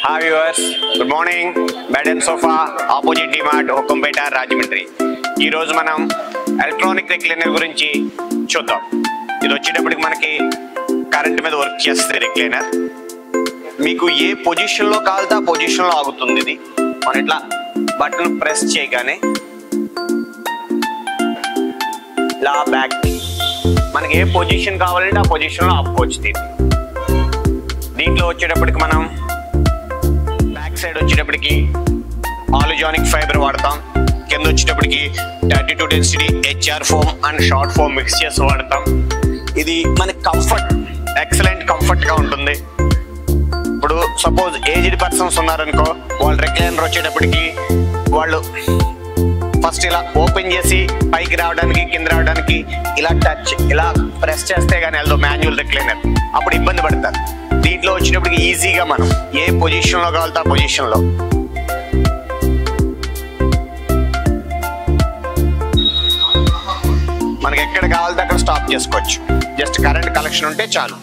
Hi viewers, good morning. Bed and sofa, opposite DMart, Hukumpeta, Rajahmundry. ఈరోజు మనం electronic recliner గురించి చూద్దాం. ఇది వచ్చేటప్పటికి మనకి కరెంట్ మీద వర్క్ చేస్తుంది రిక్లైనర్. మీకు ఏ పొజిషన్లో కావాలితే ఆ పొజిషన్లో ఆగుతుంది. ఇది మనం ఇట్లా బటన్ ప్రెస్ చేయగానే ఇలా బ్యాక్ మనకి ఏ పొజిషన్ కావాలంటే ఆ పొజిషన్లో ఆపుకోవచ్చు. దీంట్లో వచ్చేటప్పటికి మనం బ్యాక్ సైడ్ వచ్చేటప్పటికి ఆలోజానిక్ ఫైబర్ వాడతాం. కింద వచ్చేటప్పటికి 32 density HR foam and short foam mix చేసి వాడతాం. ఇది మనకి కంఫర్ట్, ఎక్సలెంట్ కంఫర్ట్గా ఉంటుంది. ఇప్పుడు సపోజ్ ఏజ్డ్ పర్సన్స్ ఉన్నారనుకో, వాళ్ళ రిక్లైనర్ వచ్చేటప్పటికి వాళ్ళు ఫస్ట్ ఇలా ఓపెన్ చేసి పైకి రావడానికి కింద రావడానికి ఇలా ప్రెస్ చేస్తే కానీ వెళ్దాం మాన్యువల్ రిక్లైనర్, అప్పుడు ఇబ్బంది పడతారు. దీంట్లో వచ్చేటప్పటికి ఈజీగా మనం ఏ పొజిషన్లో కావాలితే ఆ పొజిషన్లో మనకి ఎక్కడ కావాలితే అక్కడ స్టాప్ చేసుకోవచ్చు. జస్ట్ కరెంట్ కనెక్షన్ ఉంటే చాలు.